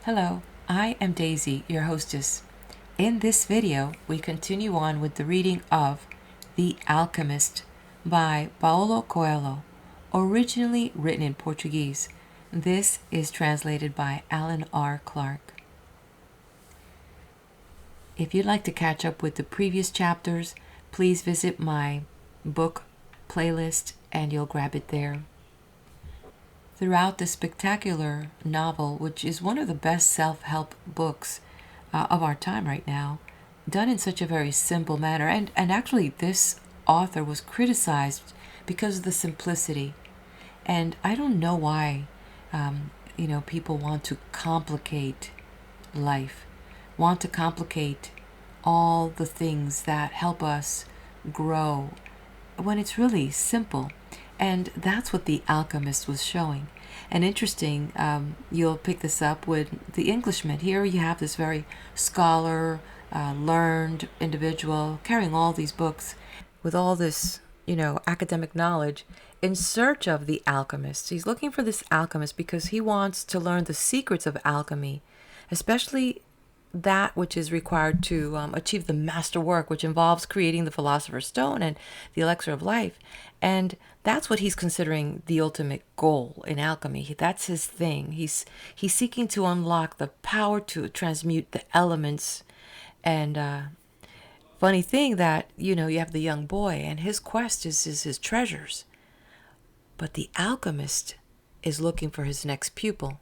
Hello, I am Daisy, your hostess. In this video, we continue on with the reading of The Alchemist by Paulo Coelho, originally written in Portuguese. This is translated by Alan R. Clark. If you'd like to catch up with the previous chapters, please visit my book playlist and you'll grab it there. Throughout this spectacular novel, which is one of the best self-help books of our time right now, done in such a very simple manner, and actually this author was criticized because of the simplicity. And I don't know why, people want to complicate life, want to complicate all the things that help us grow when it's really simple. And that's what The Alchemist was showing. And interesting, you'll pick this up with The Englishman. Here you have this very scholar, learned individual carrying all these books with all this, academic knowledge in search of the alchemist. He's looking for this alchemist because he wants to learn the secrets of alchemy, especially that which is required to achieve the master work, which involves creating the philosopher's stone and the elixir of life. And that's what he's considering the ultimate goal in alchemy. That's his thing. He's seeking to unlock the power to transmute the elements. And funny thing that you have the young boy, and his quest is his treasures, but the alchemist is looking for his next pupil.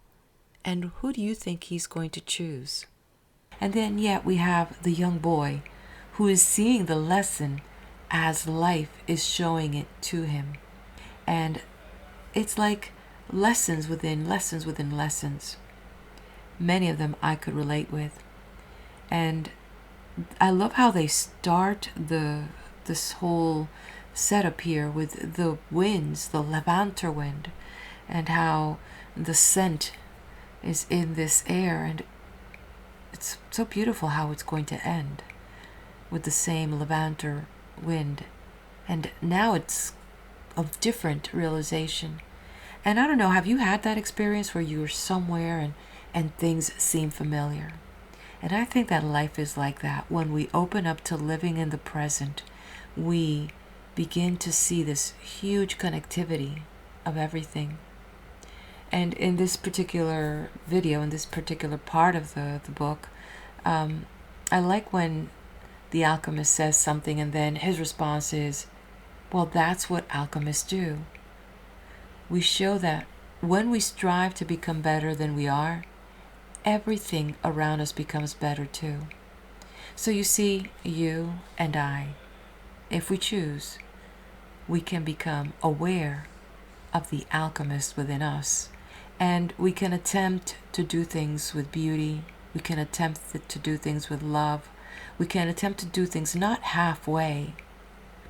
And who do you think he's going to choose? And then yet we have the young boy who is seeing the lesson as life is showing it to him. And it's like lessons within lessons within lessons. Many of them I could relate with. And I love how they start this whole setup here with the winds, the Levanter wind, and how the scent is in this air. And it's so beautiful how it's going to end with the same Levanter wind. And now it's a different realization. And I don't know, have you had that experience where you're somewhere and things seem familiar? And I think that life is like that. When we open up to living in the present, we begin to see this huge connectivity of everything. And in this particular video, in this particular part of the book, I like when the alchemist says something and then his response is, well, that's what alchemists do. We show that when we strive to become better than we are, everything around us becomes better too. So you see, you and I, if we choose, we can become aware of the alchemist within us. And we can attempt to do things with beauty. We can attempt to do things with love. We can attempt to do things not halfway,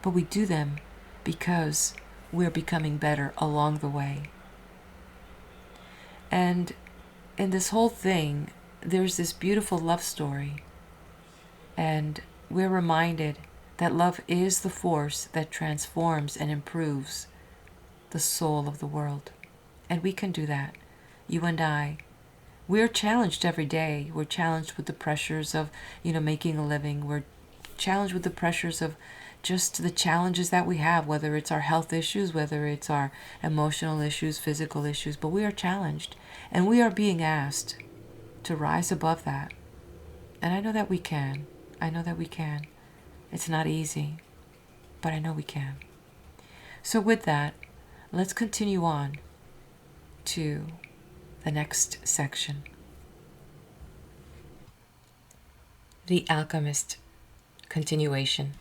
but we do them because we're becoming better along the way. And in this whole thing, there's this beautiful love story. And we're reminded that love is the force that transforms and improves the soul of the world. And we can do that. You and I, we're challenged every day. We're challenged with the pressures of, making a living. We're challenged with the pressures of just the challenges that we have, whether it's our health issues, whether it's our emotional issues, physical issues. But we are challenged, and we are being asked to rise above that. And I know that we can. I know that we can. It's not easy, but I know we can. So with that, let's continue on to the next section. The Alchemist, continuation.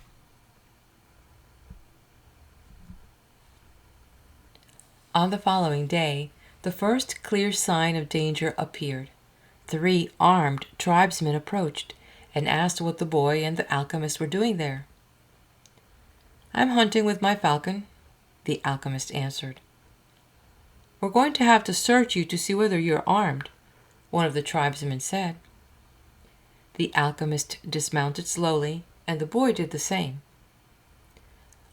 On the following day, the first clear sign of danger appeared. 3 armed tribesmen approached and asked what the boy and the alchemist were doing there. "I'm hunting with my falcon," the alchemist answered. "We're going to have to search you to see whether you're armed," one of the tribesmen said. The alchemist dismounted slowly, and the boy did the same.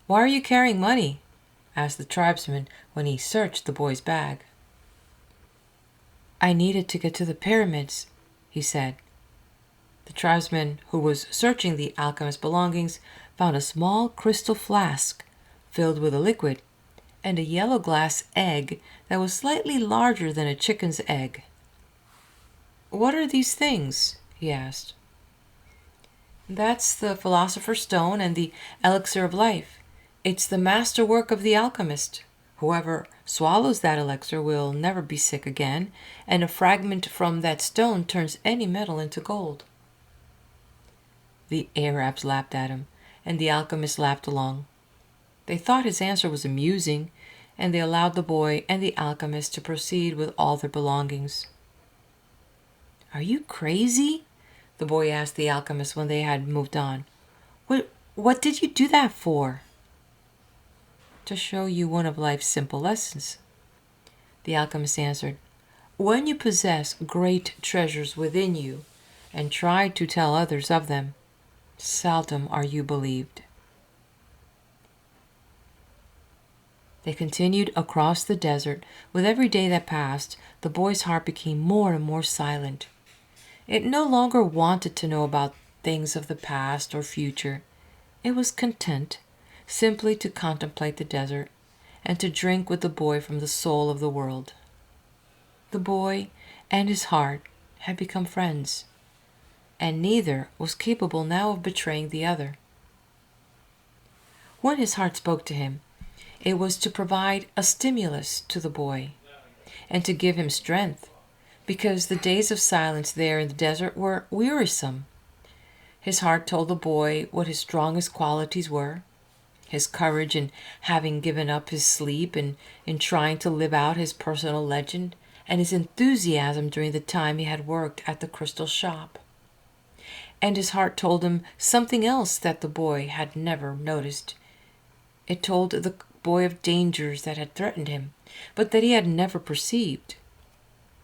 "Why are you carrying money?" asked the tribesman when he searched the boy's bag. I needed to get to the pyramids, he said. The tribesman who was searching the alchemist's belongings found a small crystal flask filled with a liquid and a yellow glass egg that was slightly larger than a chicken's egg. What are these things? He asked. That's the Philosopher's Stone and the Elixir of Life. It's the masterwork of the alchemist. Whoever swallows that elixir will never be sick again, and a fragment from that stone turns any metal into gold. The Arabs laughed at him, and the alchemist laughed along. They thought his answer was amusing, and they allowed the boy and the alchemist to proceed with all their belongings. Are you crazy? The boy asked the alchemist when they had moved on. What did you do that for? To show you one of life's simple lessons, the alchemist answered. When you possess great treasures within you and try to tell others of them, seldom are you believed. They continued across the desert. With every day that passed, the boy's heart became more and more silent. It no longer wanted to know about things of the past or future. It was content simply to contemplate the desert and to drink with the boy from the soul of the world. The boy and his heart had become friends, and neither was capable now of betraying the other. When his heart spoke to him, it was to provide a stimulus to the boy and to give him strength, because the days of silence there in the desert were wearisome. His heart told the boy what his strongest qualities were: his courage in having given up his sleep and in trying to live out his personal legend, and his enthusiasm during the time he had worked at the crystal shop. And his heart told him something else that the boy had never noticed. It told the boy of dangers that had threatened him, but that he had never perceived.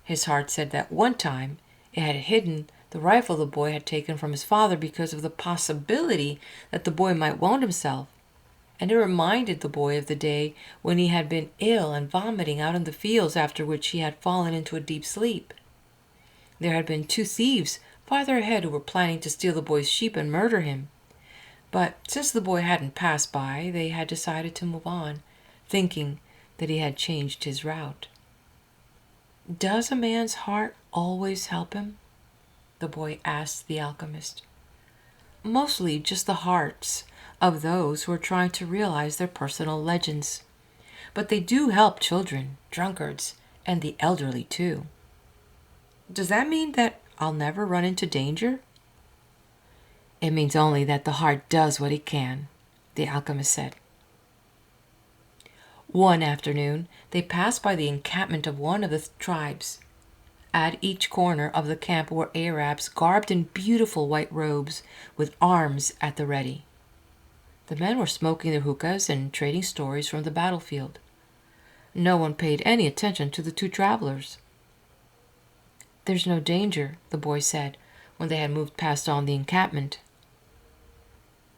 His heart said that one time it had hidden the rifle the boy had taken from his father because of the possibility that the boy might wound himself, and it reminded the boy of the day when he had been ill and vomiting out in the fields, after which he had fallen into a deep sleep. There had been 2 thieves farther ahead who were planning to steal the boy's sheep and murder him. But since the boy hadn't passed by, they had decided to move on, thinking that he had changed his route. Does a man's heart always help him? The boy asked the alchemist. Mostly just the hearts of those who are trying to realize their personal legends. But they do help children, drunkards, and the elderly too. Does that mean that I'll never run into danger? It means only that the heart does what it can, the alchemist said. One afternoon, they passed by the encampment of one of the tribes. At each corner of the camp were Arabs garbed in beautiful white robes with arms at the ready. The men were smoking their hookahs and trading stories from the battlefield. No one paid any attention to the 2 travelers. There's no danger, the boy said, when they had moved past on the encampment.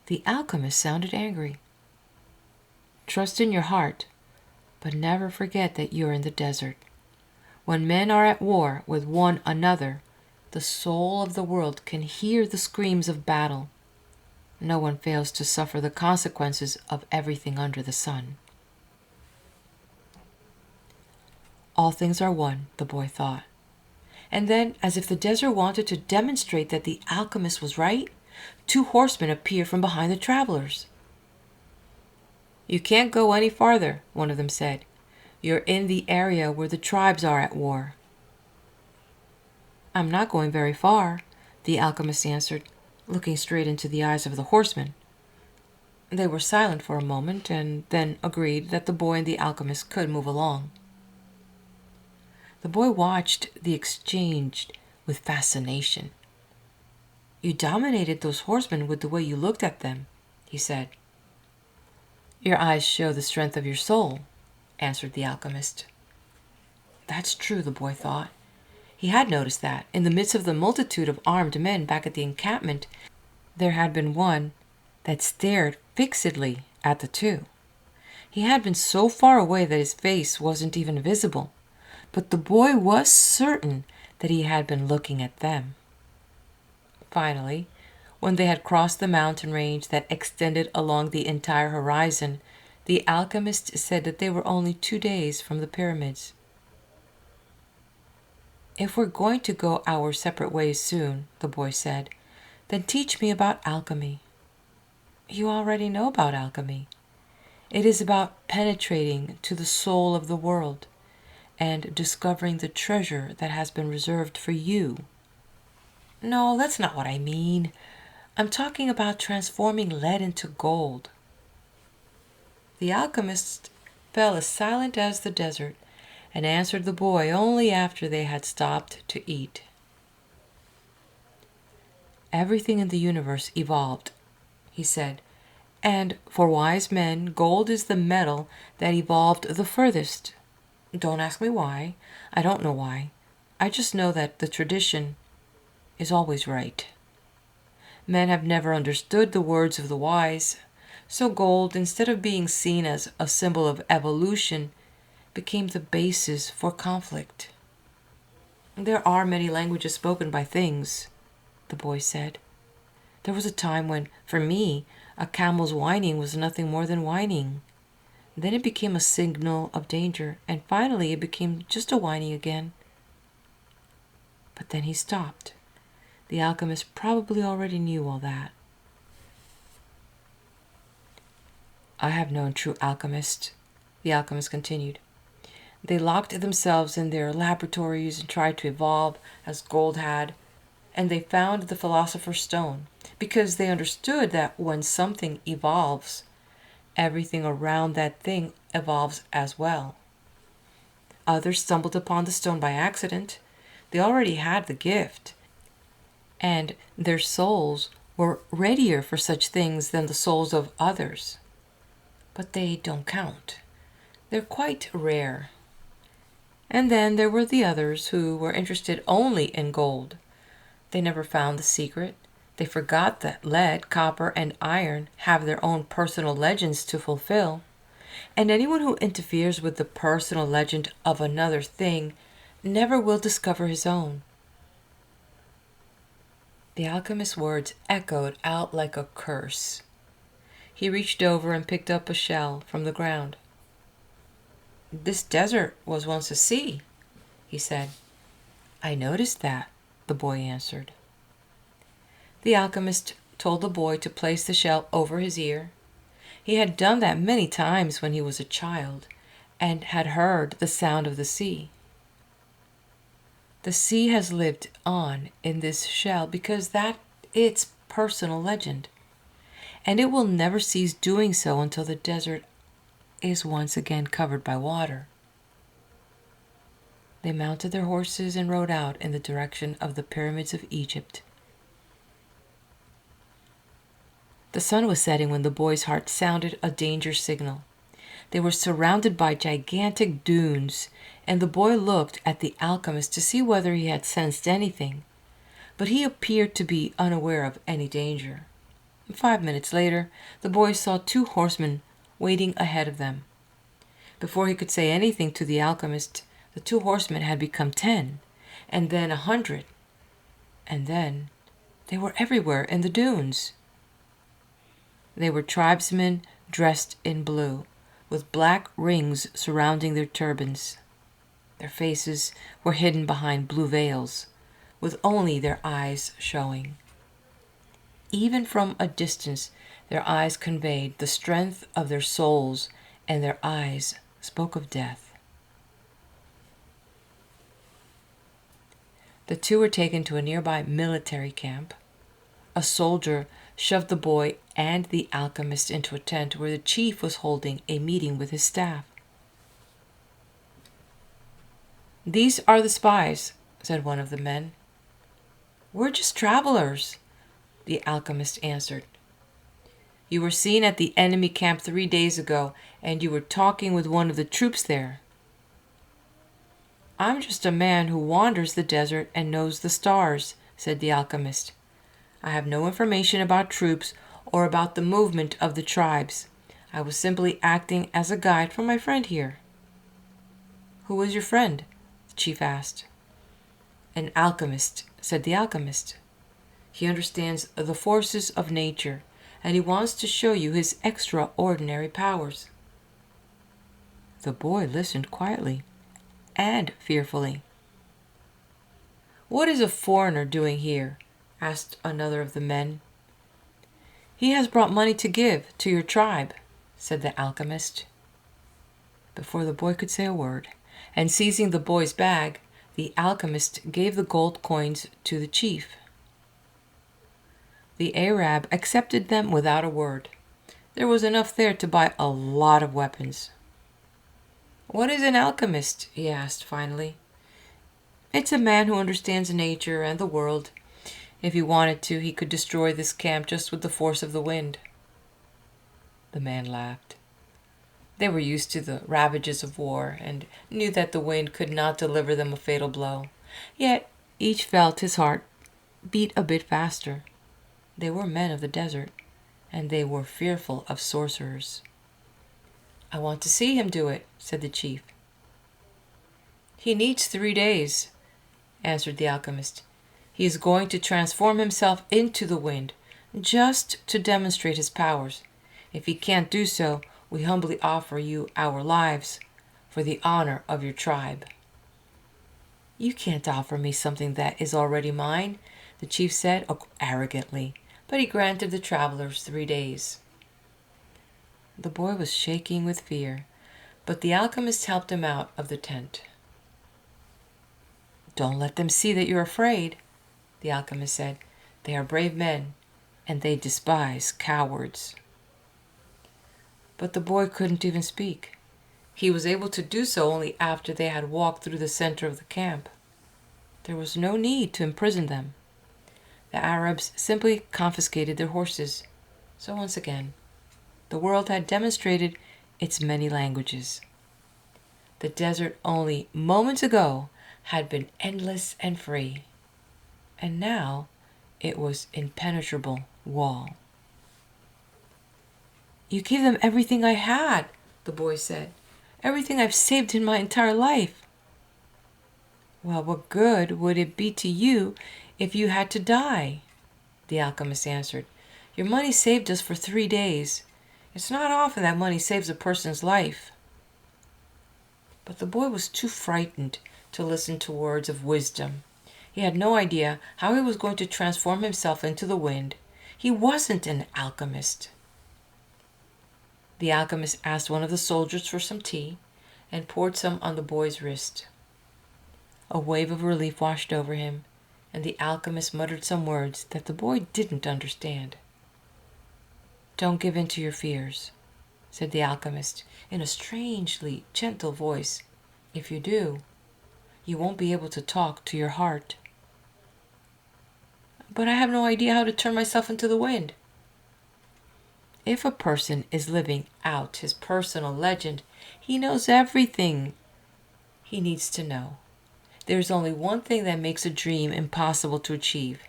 The alchemist sounded angry. Trust in your heart, but never forget that you're in the desert. When men are at war with one another, the soul of the world can hear the screams of battle. No one fails to suffer the consequences of everything under the sun. All things are one, the boy thought. And then, as if the desert wanted to demonstrate that the alchemist was right, 2 horsemen appeared from behind the travelers. You can't go any farther, one of them said. You're in the area where the tribes are at war. I'm not going very far, the alchemist answered, looking straight into the eyes of the horseman. They were silent for a moment, and then agreed that the boy and the alchemist could move along. The boy watched the exchange with fascination. You dominated those horsemen with the way you looked at them, he said. Your eyes show the strength of your soul, answered the alchemist. That's true, the boy thought. He had noticed that, in the midst of the multitude of armed men back at the encampment, there had been one that stared fixedly at the 2. He had been so far away that his face wasn't even visible, but the boy was certain that he had been looking at them. Finally, when they had crossed the mountain range that extended along the entire horizon, the alchemist said that they were only 2 days from the pyramids. "If we're going to go our separate ways soon," the boy said, "then teach me about alchemy." "You already know about alchemy. It is about penetrating to the soul of the world and discovering the treasure that has been reserved for you." "No, that's not what I mean. I'm talking about transforming lead into gold." The alchemist fell as silent as the desert and answered the boy only after they had stopped to eat. "Everything in the universe evolved," he said, "and for wise men, gold is the metal that evolved the furthest. Don't ask me why. I don't know why. I just know that the tradition is always right. Men have never understood the words of the wise, so gold, instead of being seen as a symbol of evolution, became the basis for conflict." "There are many languages spoken by things," the boy said. "There was a time when, for me, a camel's whining was nothing more than whining. Then it became a signal of danger, and finally it became just a whining again." But then he stopped. The alchemist probably already knew all that. "I have known true alchemists," the alchemist continued. "They locked themselves in their laboratories and tried to evolve as gold had, and they found the philosopher's stone because they understood that when something evolves, everything around that thing evolves as well. Others stumbled upon the stone by accident. They already had the gift, and their souls were readier for such things than the souls of others. But they don't count. They're quite rare. And then there were the others who were interested only in gold. They never found the secret. They forgot that lead, copper, and iron have their own personal legends to fulfill. And anyone who interferes with the personal legend of another thing never will discover his own." The alchemist's words echoed out like a curse. He reached over and picked up a shell from the ground. "This desert was once a sea," he said. "I noticed that," the boy answered. The alchemist told the boy to place the shell over his ear. He had done that many times when he was a child and had heard the sound of the sea. "The sea has lived on in this shell because that's its personal legend, and it will never cease doing so until the desert is once again covered by water." They mounted their horses and rode out in the direction of the pyramids of Egypt. The sun was setting when the boy's heart sounded a danger signal. They were surrounded by gigantic dunes, and the boy looked at the alchemist to see whether he had sensed anything, but he appeared to be unaware of any danger. 5 minutes later, the boy saw 2 horsemen waiting ahead of them. Before he could say anything to the alchemist, the 2 horsemen had become 10, and then 100, and then they were everywhere in the dunes. They were tribesmen dressed in blue, with black rings surrounding their turbans. Their faces were hidden behind blue veils, with only their eyes showing. Even from a distance, their eyes conveyed the strength of their souls, and their eyes spoke of death. The 2 were taken to a nearby military camp. A soldier shoved the boy and the alchemist into a tent where the chief was holding a meeting with his staff. "These are the spies," said one of the men. "We're just travelers," the alchemist answered. "You were seen at the enemy camp 3 days ago, and you were talking with one of the troops there." "I'm just a man who wanders the desert and knows the stars," said the alchemist. "I have no information about troops or about the movement of the tribes. I was simply acting as a guide for my friend here." "Who is your friend?" chief asked. An alchemist, said the alchemist. He understands the forces of nature, and he wants to show you his extraordinary powers. The boy listened quietly and fearfully. What is a foreigner doing here? Asked another of the men. He has brought money to give to your tribe, said the alchemist. Before the boy could say a word, and seizing the boy's bag, the alchemist gave the gold coins to the chief. The Arab accepted them without a word. There was enough there to buy a lot of weapons. What is an alchemist? He asked finally. It's a man who understands nature and the world. If he wanted to, he could destroy this camp just with the force of the wind. The man laughed. They were used to the ravages of war and knew that the wind could not deliver them a fatal blow. Yet each felt his heart beat a bit faster. They were men of the desert, and they were fearful of sorcerers. I want to see him do it, said the chief. He needs 3 days, answered the alchemist. He is going to transform himself into the wind, just to demonstrate his powers. If he can't do so, we humbly offer you our lives for the honor of your tribe. You can't offer me something that is already mine, the chief said arrogantly, but he granted the travelers 3 days. The boy was shaking with fear, but the alchemist helped him out of the tent. Don't let them see that you're afraid, the alchemist said. They are brave men, and they despise cowards. But the boy couldn't even speak. He was able to do so only after they had walked through the center of the camp. There was no need to imprison them. The Arabs simply confiscated their horses. So once again, the world had demonstrated its many languages. The desert only moments ago had been endless and free, and now it was impenetrable wall. You gave them everything I had, the boy said. Everything I've saved in my entire life. Well, what good would it be to you if you had to die? The alchemist answered. Your money saved us for 3 days. It's not often that money saves a person's life. But the boy was too frightened to listen to words of wisdom. He had no idea how he was going to transform himself into the wind. He wasn't an alchemist. The alchemist asked one of the soldiers for some tea and poured some on the boy's wrist. A wave of relief washed over him, and the alchemist muttered some words that the boy didn't understand. Don't give in to your fears, said the alchemist in a strangely gentle voice. If you do, you won't be able to talk to your heart. But I have no idea how to turn myself into the wind. If a person is living out his personal legend, he knows everything he needs to know. There's only one thing that makes a dream impossible to achieve: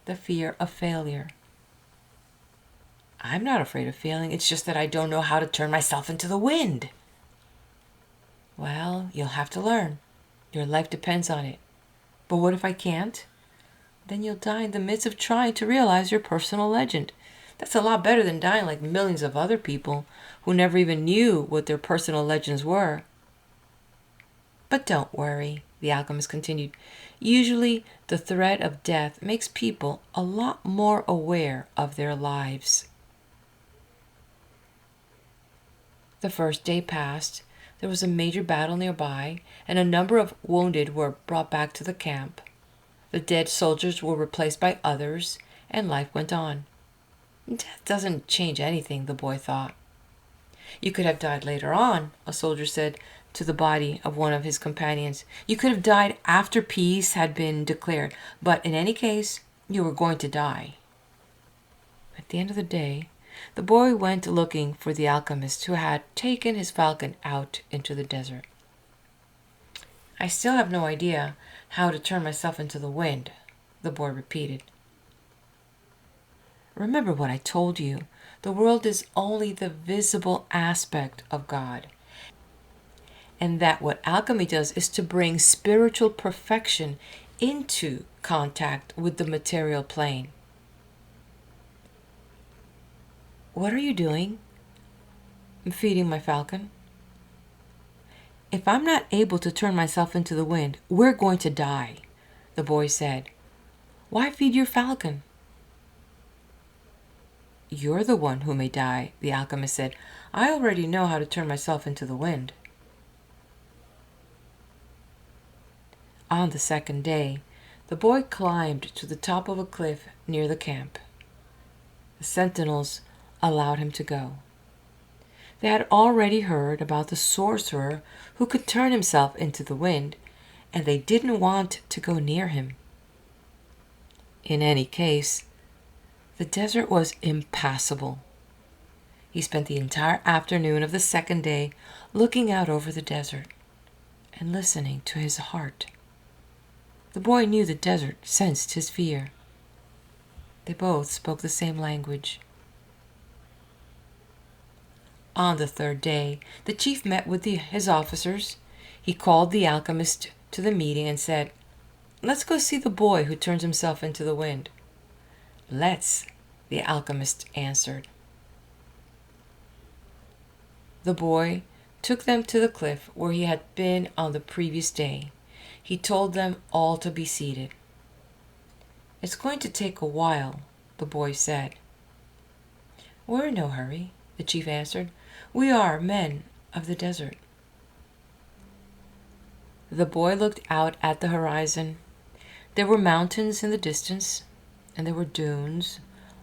the fear of failure. I'm not afraid of failing, it's just that I don't know how to turn myself into the wind. Well, you'll have to learn. Your life depends on it. But what if I can't? Then you'll die in the midst of trying to realize your personal legend. That's a lot better than dying like millions of other people who never even knew what their personal legends were. But don't worry, the alchemist continued. Usually, the threat of death makes people a lot more aware of their lives. The first day passed. There was a major battle nearby, and a number of wounded were brought back to the camp. The dead soldiers were replaced by others, and life went on. Death doesn't change anything, the boy thought. You could have died later on, a soldier said to the body of one of his companions. You could have died after peace had been declared, but in any case, you were going to die. At the end of the day, the boy went looking for the alchemist who had taken his falcon out into the desert. I still have no idea how to turn myself into the wind, the boy repeated. Remember what I told you. The world is only the visible aspect of God. and that what alchemy does is to bring spiritual perfection into contact with the material plane. What are you doing? I'm feeding my falcon. If I'm not able to turn myself into the wind, we're going to die, the boy said. Why feed your falcon? You're the one who may die, the alchemist said. I already know how to turn myself into the wind. On the second day, the boy climbed to the top of a cliff near the camp. The sentinels allowed him to go. They had already heard about the sorcerer who could turn himself into the wind, and they didn't want to go near him. In any case, the desert was impassable. He spent the entire afternoon of the second day looking out over the desert and listening to his heart. The boy knew the desert sensed his fear. They both spoke the same language. On the third day, the chief met with his officers. He called the alchemist to the meeting and said, "Let's go see the boy who turns himself into the wind." "Let's," the alchemist answered. The boy took them to the cliff where he had been on the previous day. He told them all to be seated. "It's going to take a while," the boy said. "We're in no hurry," the chief answered. "We are men of the desert." The boy looked out at the horizon. There were mountains in the distance, and there were dunes,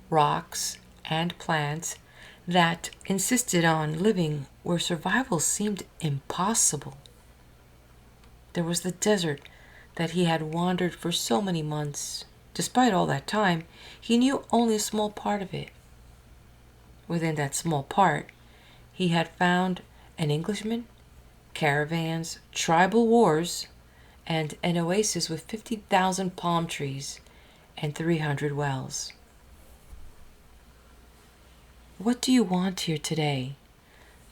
rocks, and plants that insisted on living where survival seemed impossible. There was the desert that he had wandered for so many months. Despite all that time, he knew only a small part of it. Within that small part, he had found an Englishman, caravans, tribal wars, and an oasis with 50,000 palm trees and 300 wells. "What do you want here today?"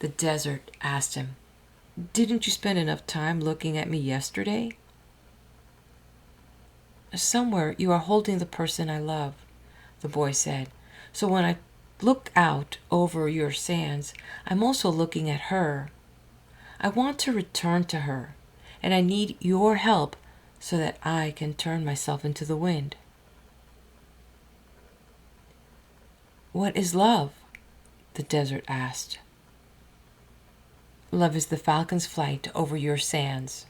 the desert asked him. "Didn't you spend enough time looking at me yesterday?" "Somewhere you are holding the person I love," the boy said. "So when I look out over your sands, I'm also looking at her. I want to return to her, and I need your help so that I can turn myself into the wind." "What is love?" the desert asked. "Love is the falcon's flight over your sands,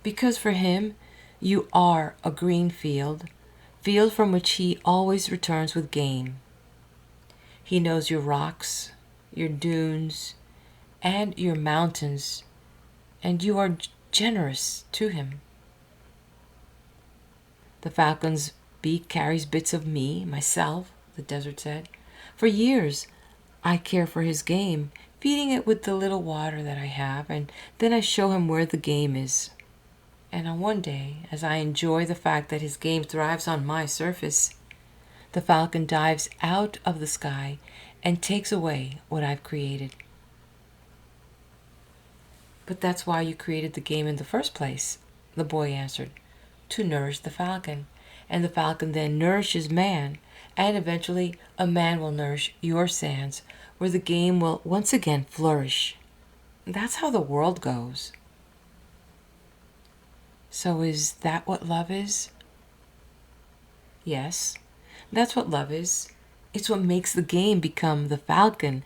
because for him you are a green field from which he always returns with game. He knows your rocks, your dunes, and your mountains, and you are generous to him. The falcon's beak carries bits of me, myself," the desert said. "For years, I care for his game, feeding it with the little water that I have, and then I show him where the game is. And on one day, as I enjoy the fact that his game thrives on my surface, the falcon dives out of the sky and takes away what I've created." "But that's why you created the game in the first place," the boy answered. "To nourish the falcon, and the falcon then nourishes man, and eventually a man will nourish your sands, where the game will once again flourish. That's how the world goes." "So is that what love is?" "Yes, that's what love is. It's what makes the game become the falcon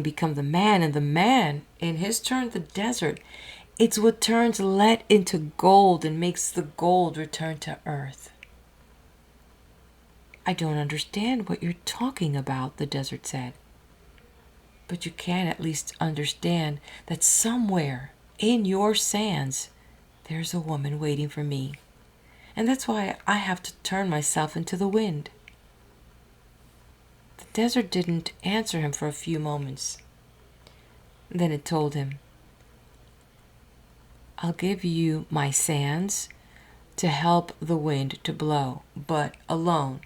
become the man, and the man, in his turn, the desert. It's what turns lead into gold and makes the gold return to earth." "I don't understand what you're talking about," the desert said. "But you can at least understand that somewhere in your sands there's a woman waiting for me, and that's why I have to turn myself into the wind." The desert didn't answer him for a few moments. Then it told him, "I'll give you my sands to help the wind to blow, but alone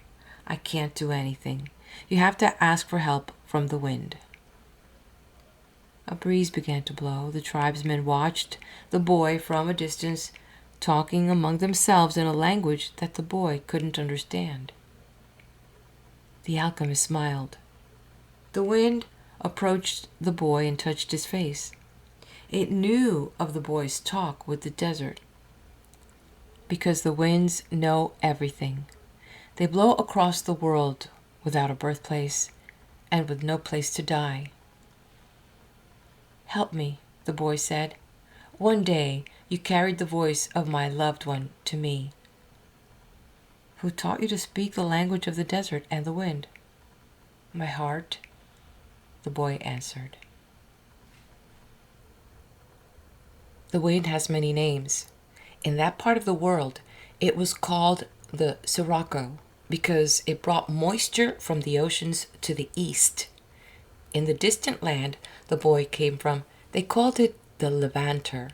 I can't do anything. You have to ask for help from the wind." A breeze began to blow. The tribesmen watched the boy from a distance, talking among themselves in a language that the boy couldn't understand. The alchemist smiled. The wind approached the boy and touched his face. It knew of the boy's talk with the desert, because the winds know everything. They blow across the world without a birthplace and with no place to die. "Help me," the boy said. "One day you carried the voice of my loved one to me." "Who taught you to speak the language of the desert and the wind?" "My heart," the boy answered. The wind has many names. In that part of the world, it was called the XOXO because it brought moisture from the oceans to the east. In the distant land the boy came from, they called it the Levanter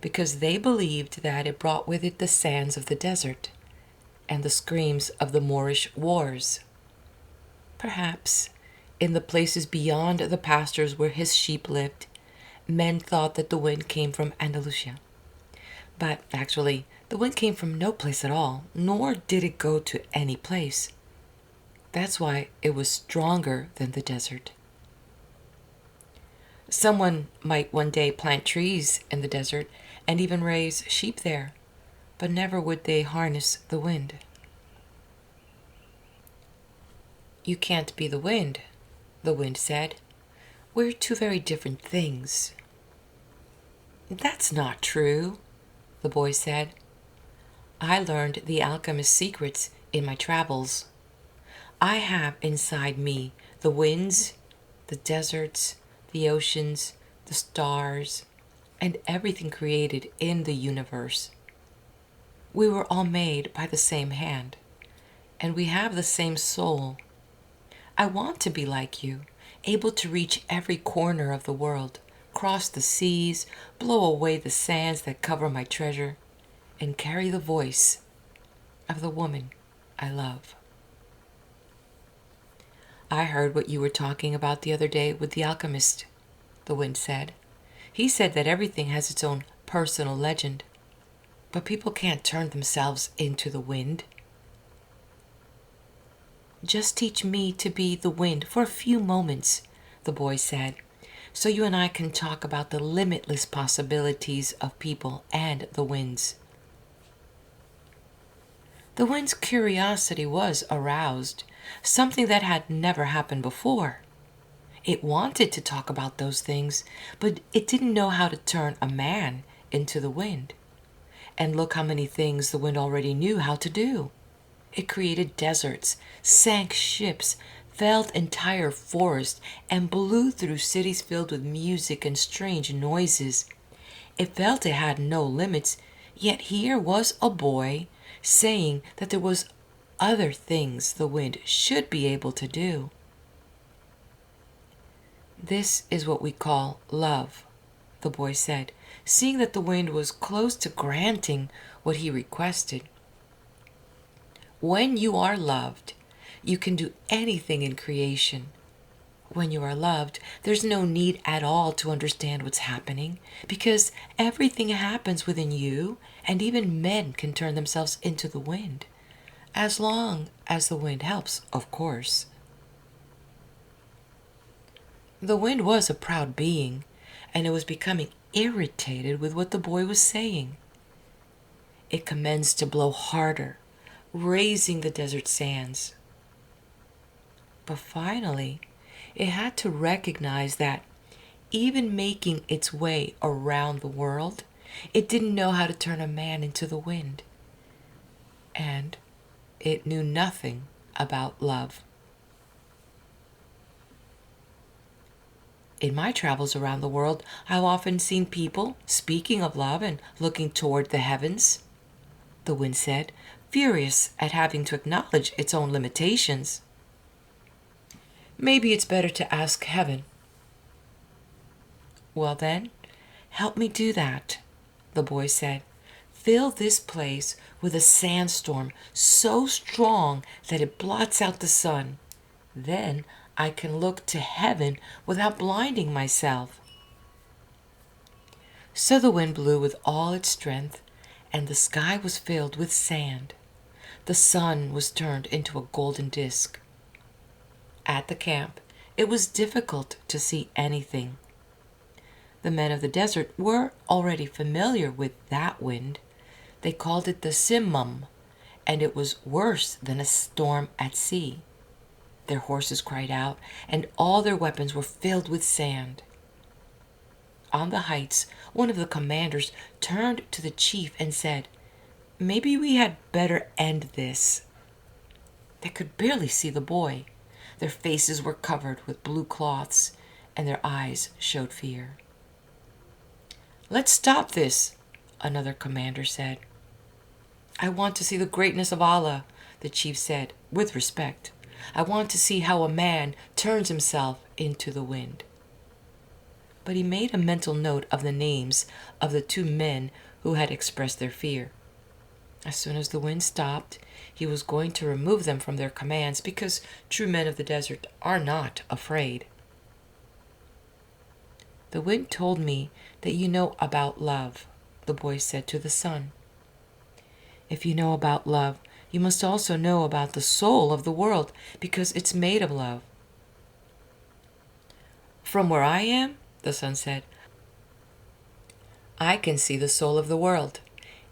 because they believed that it brought with it the sands of the desert and the screams of the Moorish wars. Perhaps, in the places beyond the pastures where his sheep lived, men thought that the wind came from Andalusia. But actually, the wind came from no place at all, nor did it go to any place. That's why it was stronger than the desert. Someone might one day plant trees in the desert and even raise sheep there, but never would they harness the wind. "You can't be the wind," the wind said. "We're two very different things." "That's not true," the boy said. "I learned the alchemist's secrets in my travels. I have inside me the winds, the deserts, the oceans, the stars, and everything created in the universe. We were all made by the same hand, and we have the same soul. I want to be like you, able to reach every corner of the world, cross the seas, blow away the sands that cover my treasure, and carry the voice of the woman I love." "I heard what you were talking about the other day with the alchemist," the wind said. "He said that everything has its own personal legend, but people can't turn themselves into the wind." "Just teach me to be the wind for a few moments," the boy said, "so you and I can talk about the limitless possibilities of people and the winds." The wind's curiosity was aroused, something that had never happened before. It wanted to talk about those things, but it didn't know how to turn a man into the wind. And look how many things the wind already knew how to do. It created deserts, sank ships, felled entire forests, and blew through cities filled with music and strange noises. It felt it had no limits, yet here was a boy saying that there was other things the wind should be able to do. "This is what we call love," the boy said, seeing that the wind was close to granting what he requested. "When you are loved, you can do anything in creation. When you are loved, there's no need at all to understand what's happening, because everything happens within you, and even men can turn themselves into the wind, as long as the wind helps, of course." The wind was a proud being, and it was becoming irritated with what the boy was saying. It commenced to blow harder, raising the desert sands. But finally, it had to recognize that even making its way around the world, it didn't know how to turn a man into the wind. And it knew nothing about love. In my travels around the world, I've often seen people speaking of love and looking toward the heavens, the wind said, furious at having to acknowledge its own limitations. "Maybe it's better to ask heaven." "Well then, help me do that," the boy said. "Fill this place with a sandstorm so strong that it blots out the sun. Then I can look to heaven without blinding myself." So the wind blew with all its strength, and the sky was filled with sand. The sun was turned into a golden disk. At the camp, it was difficult to see anything. The men of the desert were already familiar with that wind. They called it the Simmum, and it was worse than a storm at sea. Their horses cried out, and all their weapons were filled with sand. On the heights, one of the commanders turned to the chief and said, "Maybe we had better end this." They could barely see the boy. Their faces were covered with blue cloths, and their eyes showed fear. "Let's stop this," another commander said. "I want to see the greatness of Allah," the chief said, with respect. "I want to see how a man turns himself into the wind." But he made a mental note of the names of the two men who had expressed their fear. As soon as the wind stopped, he was going to remove them from their commands, because true men of the desert are not afraid. "The wind told me that you know about love," the boy said to the sun. "If you know about love, you must also know about the soul of the world, because it's made of love." "From where I am," the sun said, "I can see the soul of the world.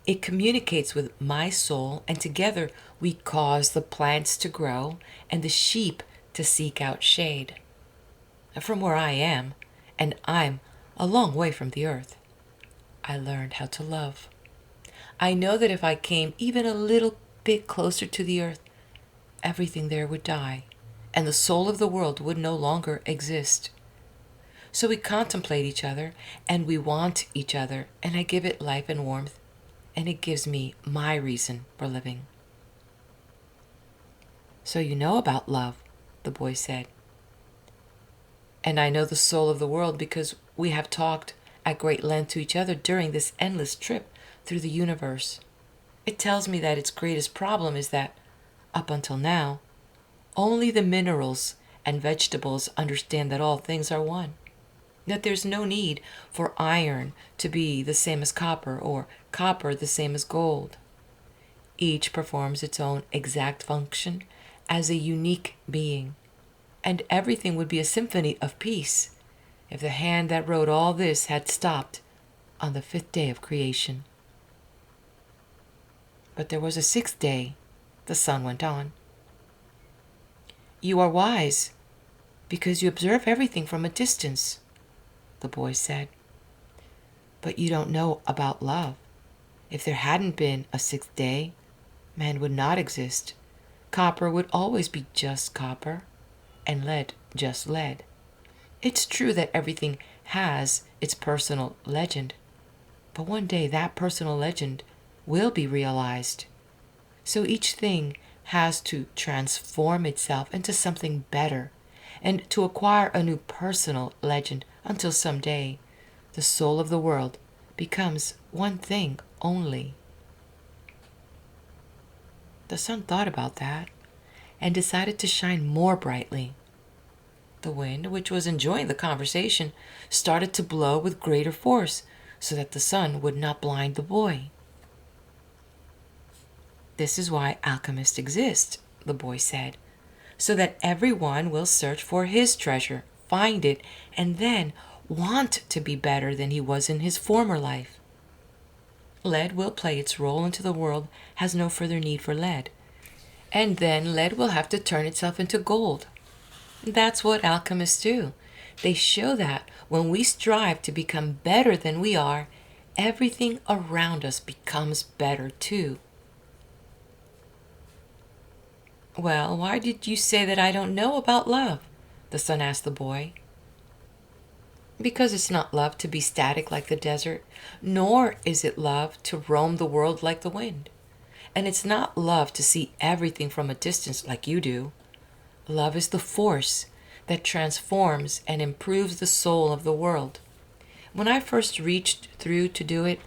It communicates with my soul, and together we cause the plants to grow and the sheep to seek out shade. From where I am, and I'm a long way from the earth, I learned how to love. I know that if I came even a little bit closer to the earth, everything there would die, and the soul of the world would no longer exist. So we contemplate each other, and we want each other, and I give it life and warmth, and it gives me my reason for living." "So you know about love," the boy said. "And I know the soul of the world because we have talked at great length to each other during this endless trip through the universe. It tells me that its greatest problem is that, up until now, only the minerals and vegetables understand that all things are one. That there's no need for iron to be the same as copper, or copper the same as gold. Each performs its own exact function as a unique being, and everything would be a symphony of peace if the hand that wrote all this had stopped on the 5th day of creation." "But there was a 6th day," the sun went on. "You are wise, because you observe everything from a distance," the boy said. "But you don't know about love. If there hadn't been a 6th day, man would not exist. Copper would always be just copper, and lead just lead. It's true that everything has its personal legend, but one day that personal legend will be realized. So each thing has to transform itself into something better, and to acquire a new personal legend until someday the soul of the world becomes one thing only." The sun thought about that and decided to shine more brightly. The wind, which was enjoying the conversation, started to blow with greater force so that the sun would not blind the boy. "This is why alchemists exist," the boy said, "so that everyone will search for his treasure, find it, and then want to be better than he was in his former life. Lead will play its role until the world has no further need for lead, and then lead will have to turn itself into gold. That's what alchemists do. They show that when we strive to become better than we are, everything around us becomes better too." "Well, why did you say that I don't know about love?" the sun asked the boy. "Because it's not love to be static like the desert, nor is it love to roam the world like the wind. And it's not love to see everything from a distance like you do. Love is the force that transforms and improves the soul of the world. When I first reached through to do it,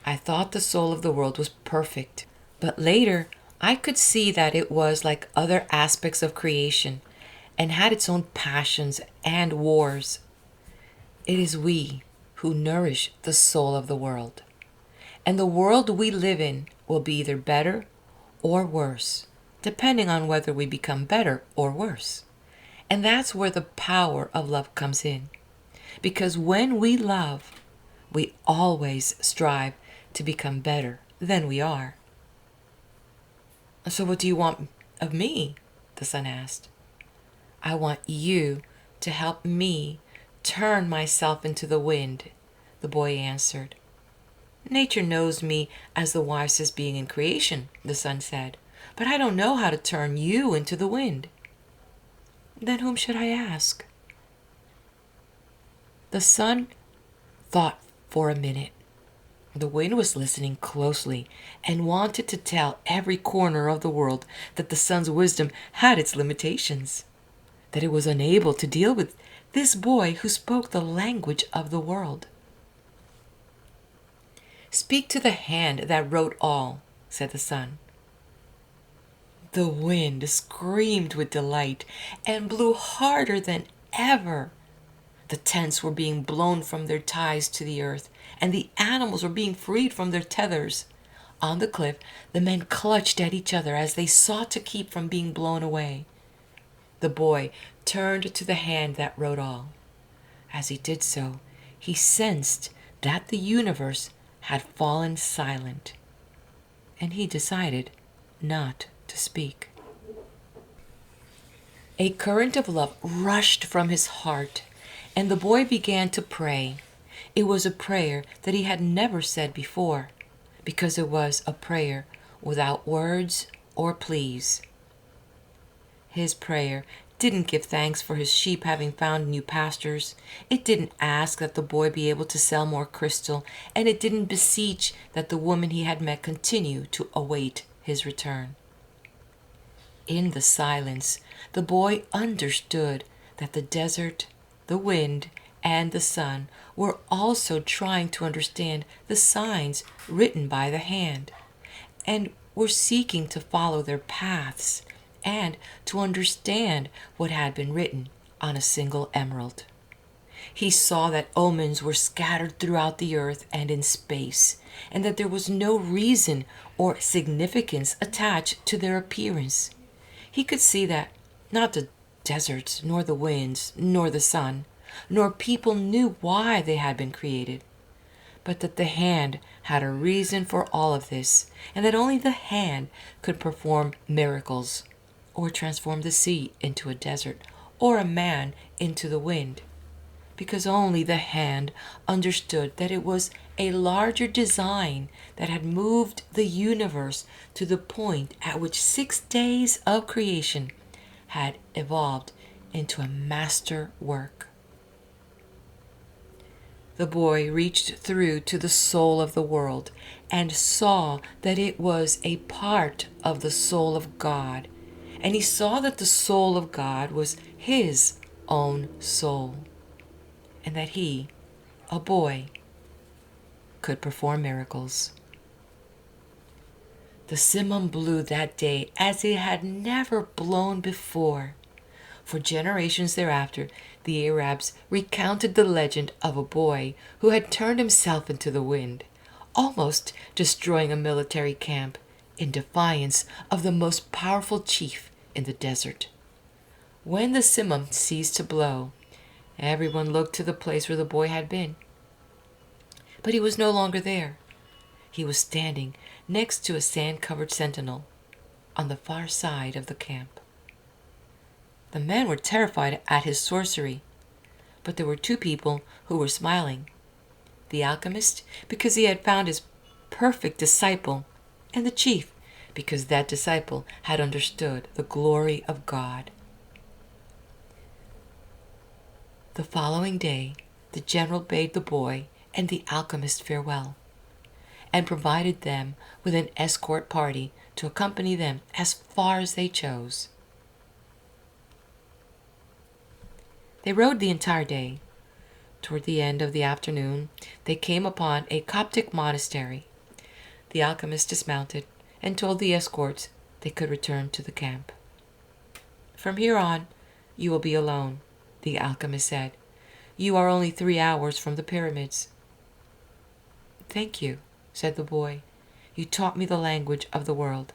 I thought the soul of the world was perfect. But later, I could see that it was like other aspects of creation and had its own passions and wars. It is we, who nourish the soul of the world. And the world we live in will be either better or worse, depending on whether we become better or worse. And that's where the power of love comes in. Because when we love, we always strive to become better than we are. So what do you want of me? The son asked. I want you to help me turn myself into the wind, the boy answered. Nature knows me as the wisest being in creation, the son said, but I don't know how to turn you into the wind. Then whom should I ask? The son thought for a minute. The wind was listening closely and wanted to tell every corner of the world that the sun's wisdom had its limitations, that it was unable to deal with this boy who spoke the language of the world. Speak to the hand that wrote all, said the sun. The wind screamed with delight and blew harder than ever. The tents were being blown from their ties to the earth, and the animals were being freed from their tethers. On the cliff, the men clutched at each other as they sought to keep from being blown away. The boy turned to the hand that wrote all. As he did so, he sensed that the universe had fallen silent, and he decided not to speak. A current of love rushed from his heart, and the boy began to pray. It was a prayer that he had never said before, because it was a prayer without words or pleas. His prayer didn't give thanks for his sheep having found new pastures. It didn't ask that the boy be able to sell more crystal, and it didn't beseech that the woman he had met continue to await his return. In the silence, the boy understood that the desert, the wind, and the sun were also trying to understand the signs written by the hand, and were seeking to follow their paths and to understand what had been written on a single emerald. He saw that omens were scattered throughout the earth and in space, and that there was no reason or significance attached to their appearance. He could see that not the deserts, nor the winds, nor the sun, nor people knew why they had been created, but that the hand had a reason for all of this, and that only the hand could perform miracles, or transform the sea into a desert, or a man into the wind, because only the hand understood that it was a larger design that had moved the universe to the point at which 6 days of creation had evolved into a master work. The boy reached through to the soul of the world and saw that it was a part of the soul of God, and he saw that the soul of God was his own soul, and that he, a boy, could perform miracles. The simum blew that day as it had never blown before. For generations thereafter, the Arabs recounted the legend of a boy who had turned himself into the wind, almost destroying a military camp in defiance of the most powerful chief in the desert. When the simum ceased to blow, everyone looked to the place where the boy had been. But he was no longer there. He was standing next to a sand-covered sentinel on the far side of the camp. The men were terrified at his sorcery, but there were 2 people who were smiling. The alchemist, because he had found his perfect disciple, and the chief, because that disciple had understood the glory of God. The following day, the general bade the boy and the alchemist farewell, and provided them with an escort party to accompany them as far as they chose. They rode the entire day. Toward the end of the afternoon, they came upon a Coptic monastery. The alchemist dismounted and told the escorts they could return to the camp. "From here on, you will be alone," the alchemist said. You are only 3 hours from the pyramids." "Thank you," said the boy. "You taught me the language of the world."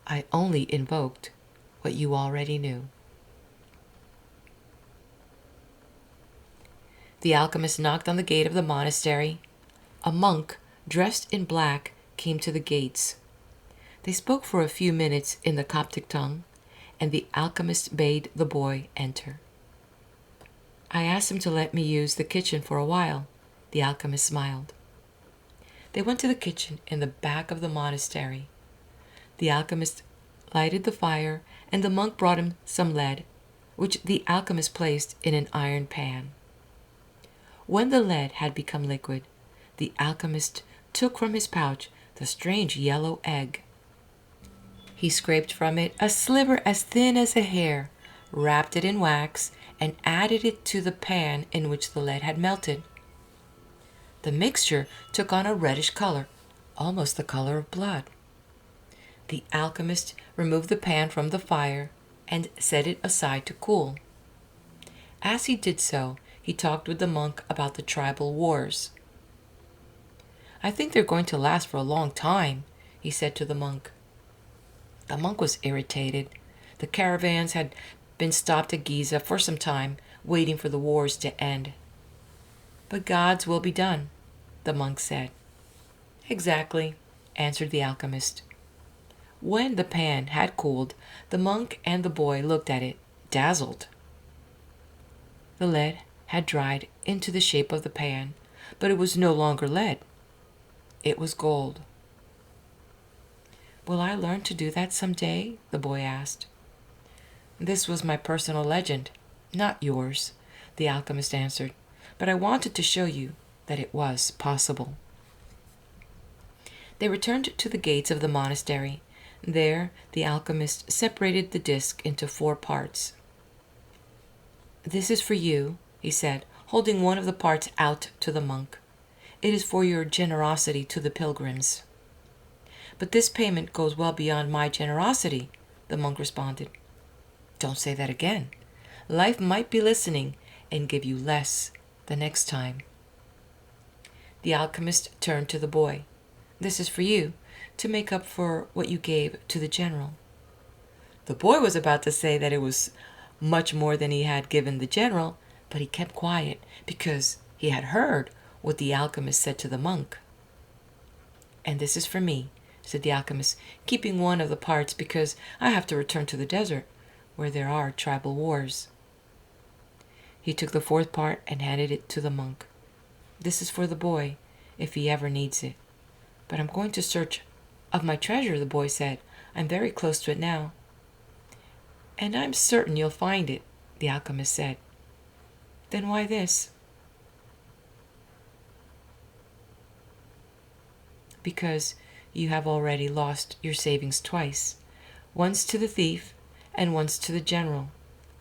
"I only invoked what you already knew." The alchemist knocked on the gate of the monastery. A monk, dressed in black, came to the gates. They spoke for a few minutes in the Coptic tongue, and the alchemist bade the boy enter. "I asked him to let me use the kitchen for a while," the alchemist smiled. They went to the kitchen in the back of the monastery. The alchemist lighted the fire, and the monk brought him some lead, which the alchemist placed in an iron pan. When the lead had become liquid, the alchemist took from his pouch the strange yellow egg. He scraped from it a sliver as thin as a hair, wrapped it in wax, and added it to the pan in which the lead had melted. The mixture took on a reddish color, almost the color of blood. The alchemist removed the pan from the fire and set it aside to cool. As he did so, he talked with the monk about the tribal wars. "I think they're going to last for a long time," he said to the monk. The monk was irritated. The caravans had been stopped at Giza for some time, waiting for the wars to end. "But God's will be done," the monk said. "Exactly," answered the alchemist. When the pan had cooled, the monk and the boy looked at it, dazzled. The lead had dried into the shape of the pan, but it was no longer lead. It was gold. "Will I learn to do that someday?" the boy asked. "This was my personal legend, not yours," the alchemist answered, "but I wanted to show you that it was possible." They returned to the gates of the monastery. There, the alchemist separated the disc into 4 parts. "This is for you," he said, holding one of the parts out to the monk. "It is for your generosity to the pilgrims." "But this payment goes well beyond my generosity," the monk responded. "Don't say that again. Life might be listening and give you less the next time." The alchemist turned to the boy. "This is for you, to make up for what you gave to the general." The boy was about to say that it was much more than he had given the general, but he kept quiet because he had heard what the alchemist said to the monk. "And this is for me," said the alchemist, "keeping one of the parts because I have to return to the desert, where there are tribal wars." He took the 4th part and handed it to the monk. "This is for the boy, if he ever needs it." "But I'm going to search of my treasure," the boy said. "I'm very close to it now." "And I'm certain you'll find it," the alchemist said. "Then why this?" "Because you have already lost your savings twice, once to the thief and once to the general.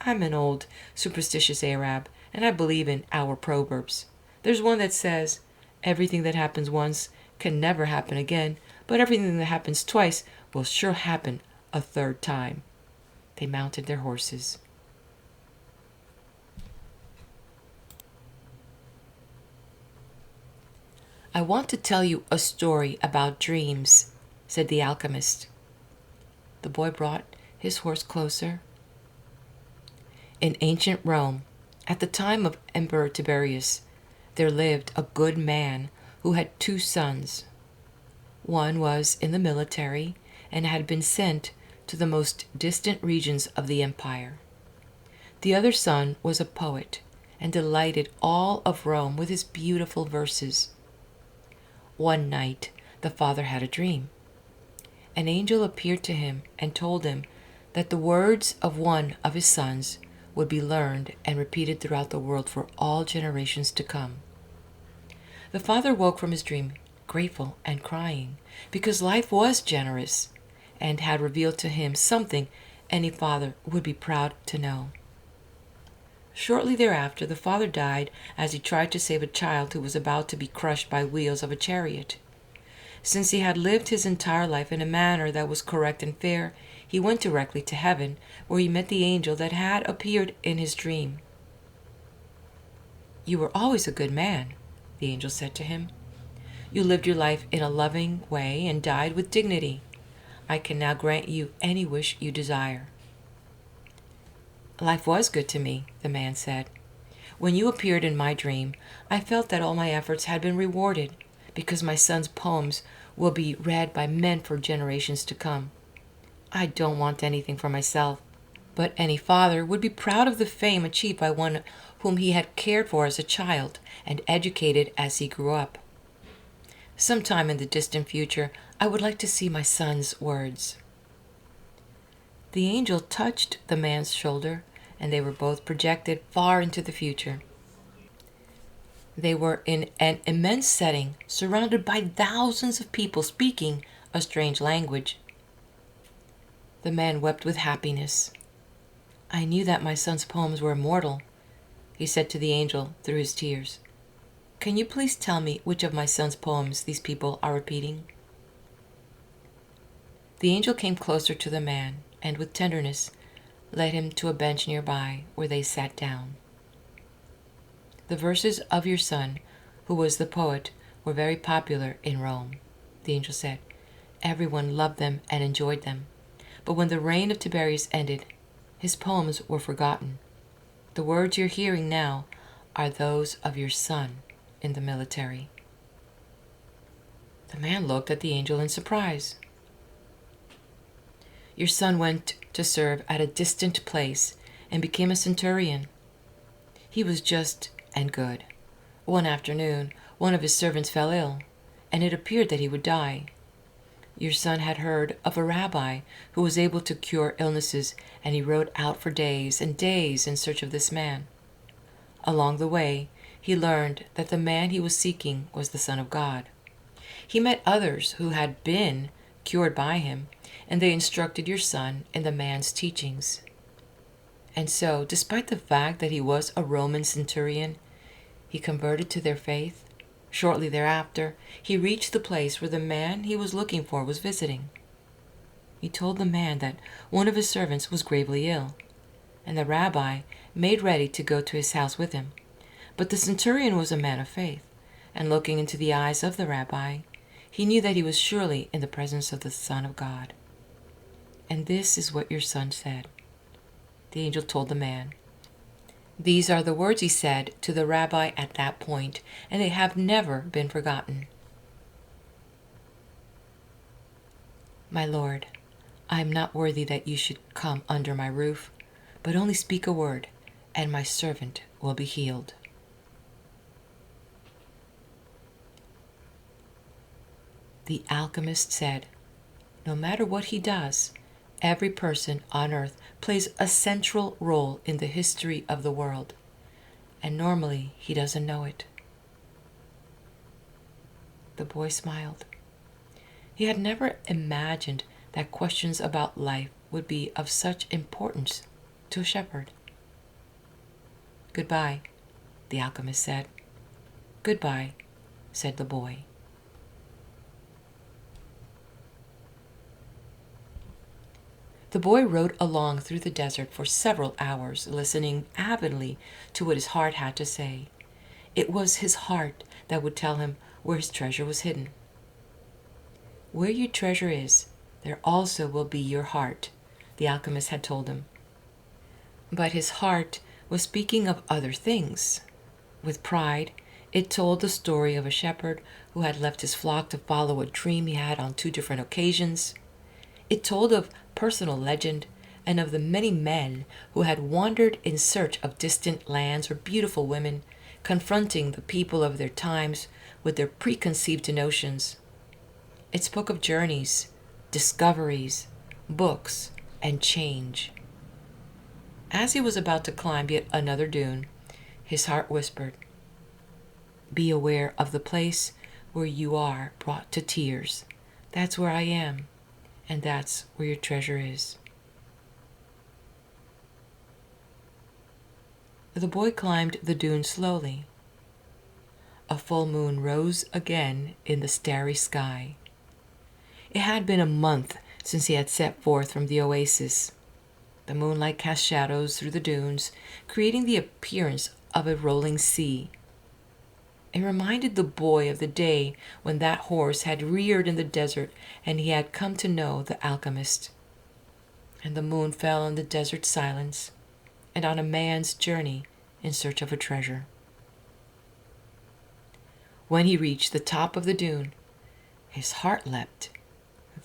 I'm an old, superstitious Arab, and I believe in our proverbs. There's one that says, 'Everything that happens once can never happen again, but everything that happens twice will sure happen a 3rd time.'" They mounted their horses. "I want to tell you a story about dreams," said the alchemist. The boy brought his horse closer. In ancient Rome, at the time of Emperor Tiberius, there lived a good man who had 2 sons. One was in the military and had been sent to the most distant regions of the empire. The other son was a poet and delighted all of Rome with his beautiful verses. One night, the father had a dream. An angel appeared to him and told him that the words of one of his sons would be learned and repeated throughout the world for all generations to come. The father woke from his dream grateful and crying, because life was generous and had revealed to him something any father would be proud to know. Shortly thereafter, the father died as he tried to save a child who was about to be crushed by wheels of a chariot. Since he had lived his entire life in a manner that was correct and fair, he went directly to heaven, where he met the angel that had appeared in his dream. "You were always a good man," the angel said to him. "You lived your life in a loving way and died with dignity. I can now grant you any wish you desire." "Life was good to me," the man said. "When you appeared in my dream, I felt that all my efforts had been rewarded, because my son's poems will be read by men for generations to come. I don't want anything for myself, but any father would be proud of the fame achieved by one whom he had cared for as a child and educated as he grew up. Sometime in the distant future, I would like to see my son's words." The angel touched the man's shoulder, and they were both projected far into the future. They were in an immense setting, surrounded by thousands of people speaking a strange language. The man wept with happiness. "I knew that my son's poems were immortal," he said to the angel through his tears. "Can you please tell me which of my son's poems these people are repeating?" The angel came closer to the man, and with tenderness led him to a bench nearby, where they sat down. "The verses of your son, who was the poet, were very popular in Rome," the angel said. "Everyone loved them and enjoyed them. But when the reign of Tiberius ended, his poems were forgotten. The words you're hearing now are those of your son in the military." The man looked at the angel in surprise. "Your son went to serve at a distant place and became a centurion. He was just and good. One afternoon, one of his servants fell ill, and it appeared that he would die. Your son had heard of a rabbi who was able to cure illnesses, and he rode out for days and days in search of this man. Along the way, he learned that the man he was seeking was the Son of God. He met others who had been cured by him, and they instructed your son in the man's teachings. And so, despite the fact that he was a Roman centurion, he converted to their faith. Shortly thereafter, he reached the place where the man he was looking for was visiting. He told the man that one of his servants was gravely ill, and the rabbi made ready to go to his house with him. But the centurion was a man of faith, and looking into the eyes of the rabbi, he knew that he was surely in the presence of the Son of God. And this is what your son said." The angel told the man. "These are the words he said to the rabbi at that point, and they have never been forgotten. My Lord, I am not worthy that you should come under my roof, but only speak a word, and my servant will be healed." The alchemist said, "No matter what he does, every person on earth plays a central role in the history of the world, and normally he doesn't know it." The boy smiled. He had never imagined that questions about life would be of such importance to a shepherd. "Goodbye," the alchemist said. "Goodbye," said the boy. The boy rode along through the desert for several hours, listening avidly to what his heart had to say. It was his heart that would tell him where his treasure was hidden. "Where your treasure is, there also will be your heart," the alchemist had told him. But his heart was speaking of other things. With pride, it told the story of a shepherd who had left his flock to follow a dream he had on 2 different occasions. It told of personal legend and of the many men who had wandered in search of distant lands or beautiful women, confronting the people of their times with their preconceived notions. It spoke of journeys, discoveries, books, and change. As he was about to climb yet another dune, his heart whispered, "Be aware of the place where you are brought to tears. That's where I am, and that's where your treasure is." The boy climbed the dune slowly. A full moon rose again in the starry sky. It had been a month since he had set forth from the oasis. The moonlight cast shadows through the dunes, creating the appearance of a rolling sea. It reminded the boy of the day when that horse had reared in the desert and he had come to know the alchemist. And the moon fell on the desert silence and on a man's journey in search of a treasure. When he reached the top of the dune, his heart leapt.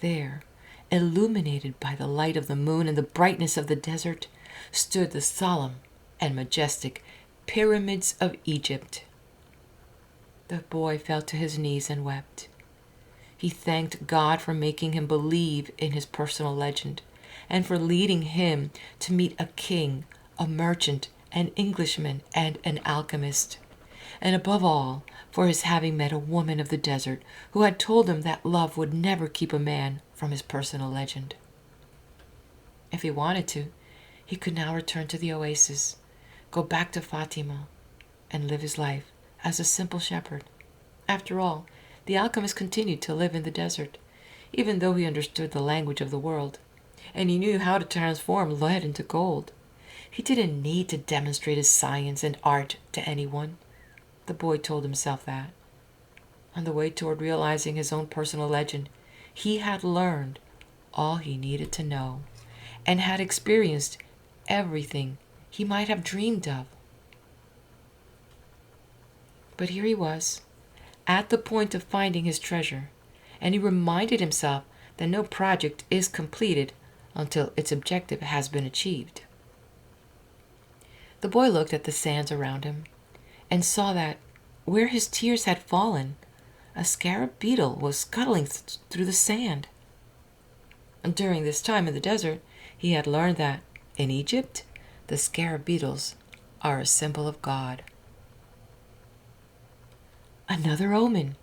There, illuminated by the light of the moon and the brightness of the desert, stood the solemn and majestic pyramids of Egypt. The boy fell to his knees and wept. He thanked God for making him believe in his personal legend and for leading him to meet a king, a merchant, an Englishman, and an alchemist, and above all, for his having met a woman of the desert who had told him that love would never keep a man from his personal legend. If he wanted to, he could now return to the oasis, go back to Fatima, and live his life as a simple shepherd. After all, the alchemist continued to live in the desert, even though he understood the language of the world, and he knew how to transform lead into gold. He didn't need to demonstrate his science and art to anyone. The boy told himself that. On the way toward realizing his own personal legend, he had learned all he needed to know and had experienced everything he might have dreamed of. But here he was, at the point of finding his treasure, and he reminded himself that no project is completed until its objective has been achieved. The boy looked at the sands around him and saw that, where his tears had fallen, a scarab beetle was scuttling through the sand. And during this time in the desert, he had learned that, in Egypt, the scarab beetles are a symbol of God. Another omen.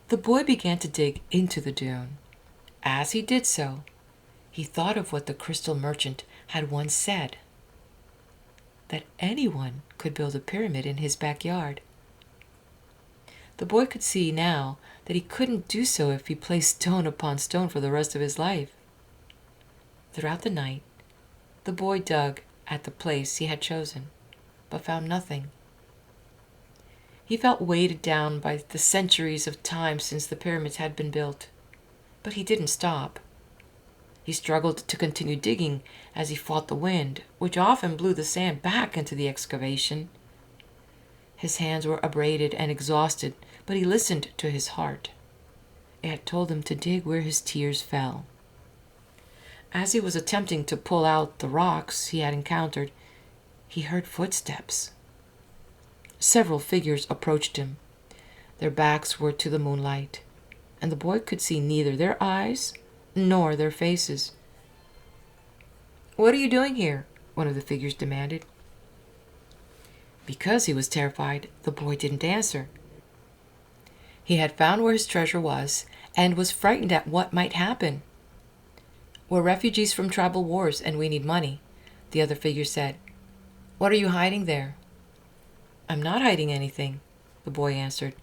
The boy began to dig into the dune. As he did so, he thought of what the crystal merchant had once said, that anyone could build a pyramid in his backyard. The boy could see now that he couldn't do so if he placed stone upon stone for the rest of his life. Throughout the night, the boy dug at the place he had chosen, but found nothing. He felt weighted down by the centuries of time since the pyramids had been built, but he didn't stop. He struggled to continue digging as he fought the wind, which often blew the sand back into the excavation. His hands were abraded and exhausted, but he listened to his heart. It had told him to dig where his tears fell. As he was attempting to pull out the rocks he had encountered, he heard footsteps. Several figures approached him. Their backs were to the moonlight, and the boy could see neither their eyes nor their faces. "What are you doing here?" one of the figures demanded. Because he was terrified, the boy didn't answer. He had found where his treasure was and was frightened at what might happen. "We're refugees from tribal wars and we need money," the other figure said. "What are you hiding there?" "I'm not hiding anything," the boy answered.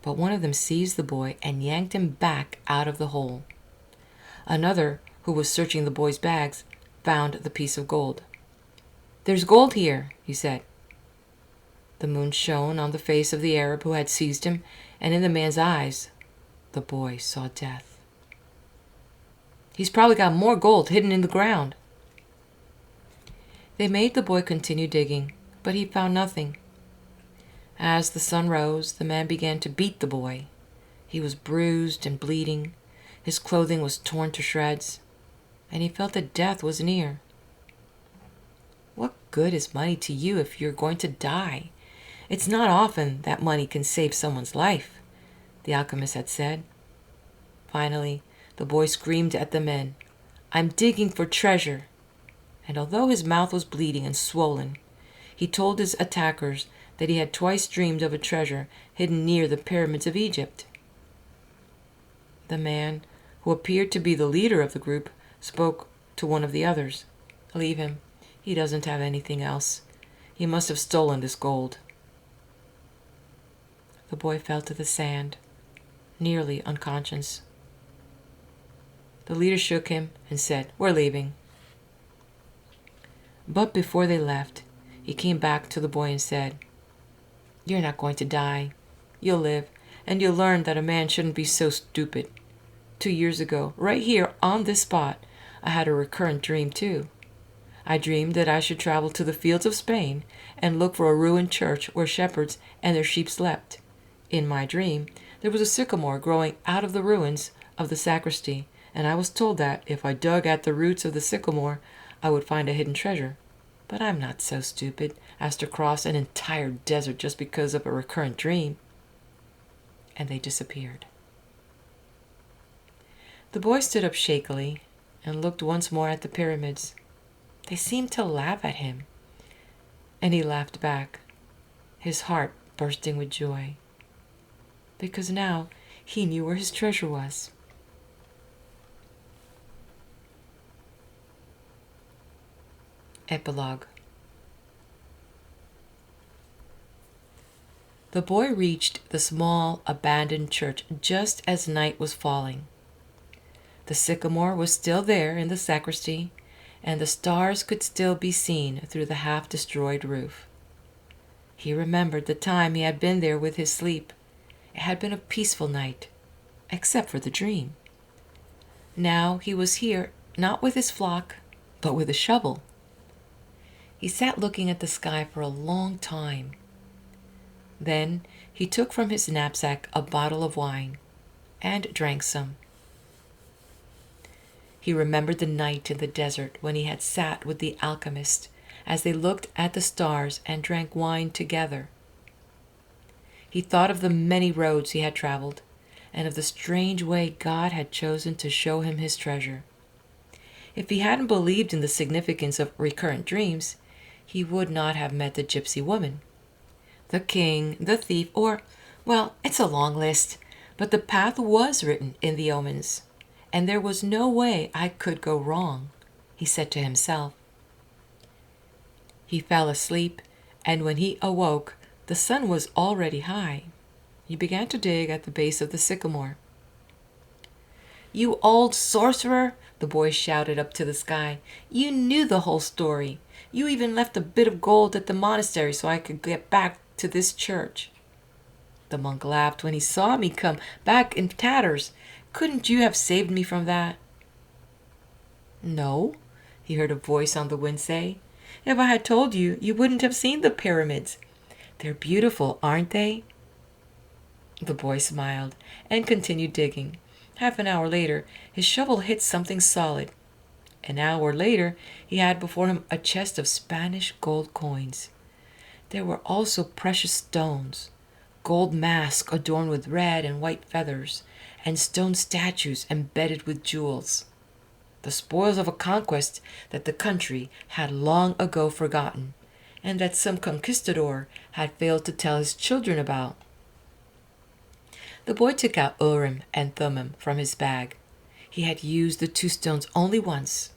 But one of them seized the boy and yanked him back out of the hole. Another, who was searching the boy's bags, found the piece of gold. "There's gold here," he said. The moon shone on the face of the Arab who had seized him, and in the man's eyes, the boy saw death. "He's probably got more gold hidden in the ground." They made the boy continue digging, but he found nothing. As the sun rose, the man began to beat the boy. He was bruised and bleeding. His clothing was torn to shreds, and he felt that death was near. "What good is money to you if you're going to die? It's not often that money can save someone's life," the alchemist had said. Finally, the boy screamed at the men, "I'm digging for treasure." And although his mouth was bleeding and swollen, he told his attackers that he had twice dreamed of a treasure hidden near the pyramids of Egypt. The man, who appeared to be the leader of the group, spoke to one of the others. "Leave him. He doesn't have anything else. He must have stolen this gold." The boy fell to the sand, nearly unconscious. The leader shook him and said, "We're leaving." But before they left, He came back to the boy and said, "You're not going to die. You'll live, and you'll learn that a man shouldn't be so stupid. 2 years ago, right here on this spot, I had a recurrent dream too. I dreamed that I should travel to the fields of Spain and look for a ruined church where shepherds and their sheep slept. In my dream, there was a sycamore growing out of the ruins of the sacristy, and I was told that if I dug at the roots of the sycamore, I would find a hidden treasure. But I'm not so stupid as to cross an entire desert just because of a recurrent dream." And they disappeared. The boy stood up shakily and looked once more at the pyramids. They seemed to laugh at him, and he laughed back, his heart bursting with joy, because now he knew where his treasure was. Epilogue. The boy reached the small, abandoned church just as night was falling. The sycamore was still there in the sacristy, and the stars could still be seen through the half-destroyed roof. He remembered the time he had been there with his sleep. It had been a peaceful night, except for the dream. Now he was here, not with his flock, but with a shovel. He sat looking at the sky for a long time. Then he took from his knapsack a bottle of wine and drank some. He remembered the night in the desert when he had sat with the alchemist as they looked at the stars and drank wine together. He thought of the many roads he had traveled and of the strange way God had chosen to show him his treasure. If he hadn't believed in the significance of recurrent dreams, he would not have met the gypsy woman, the king, the thief, or, well, it's a long list, but the path was written in the omens, and there was no way I could go wrong, he said to himself. He fell asleep, and when he awoke, the sun was already high. He began to dig at the base of the sycamore. "You old sorcerer!" the boy shouted up to the sky. "You knew the whole story. You even left a bit of gold at the monastery so I could get back to this church." The monk laughed when he saw me come back in tatters. "Couldn't you have saved me from that?" "No," he heard a voice on the wind say. "If I had told you, you wouldn't have seen the pyramids. They're beautiful, aren't they?" The boy smiled and continued digging. Half an hour later, his shovel hit something solid. An hour later, he had before him a chest of Spanish gold coins. There were also precious stones, gold masks adorned with red and white feathers, and stone statues embedded with jewels. The spoils of a conquest that the country had long ago forgotten, and that some conquistador had failed to tell his children about. The boy took out Urim and Thummim from his bag. He had used the two stones only once,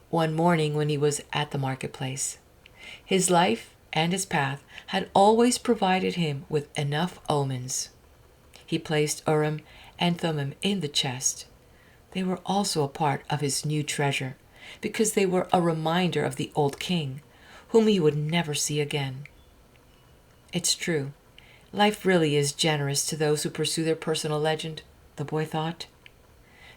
one morning when he was at the marketplace. His life and his path had always provided him with enough omens. He placed Urim and Thummim in the chest. They were also a part of his new treasure, because they were a reminder of the old king, whom he would never see again. It's true, life really is generous to those who pursue their personal legend, the boy thought.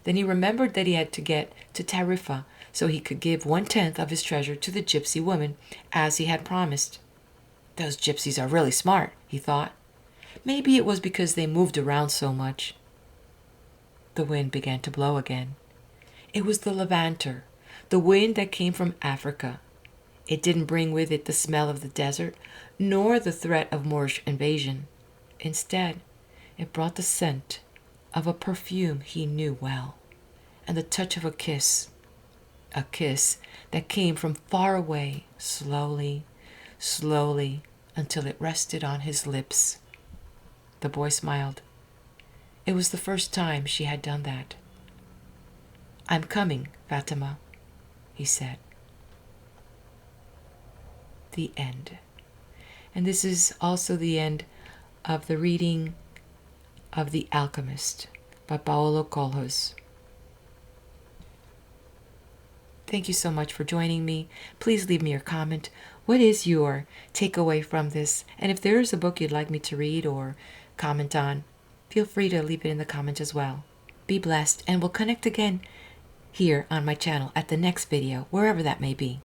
Then he remembered that he had to get to Tarifa so he could give 1/10 of his treasure to the gypsy woman, as he had promised. Those gypsies are really smart, he thought. Maybe it was because they moved around so much. The wind began to blow again. It was the levanter, the wind that came from Africa. It didn't bring with it the smell of the desert, nor the threat of Moorish invasion. Instead, it brought the scent of a perfume he knew well, and the touch of a kiss that came from far away, slowly, slowly, until it rested on his lips. The boy smiled. It was the first time she had done that. "I'm coming, Fatima," he said. The end. And this is also the end of the reading of The Alchemist by Paulo Coelho. Thank you so much for joining me. Please leave me your comment What is your takeaway from this? And if there is a book you'd like me to read or comment on, feel free to leave it in the comments as well. Be blessed, and we'll connect again here on my channel at the next video, wherever that may be.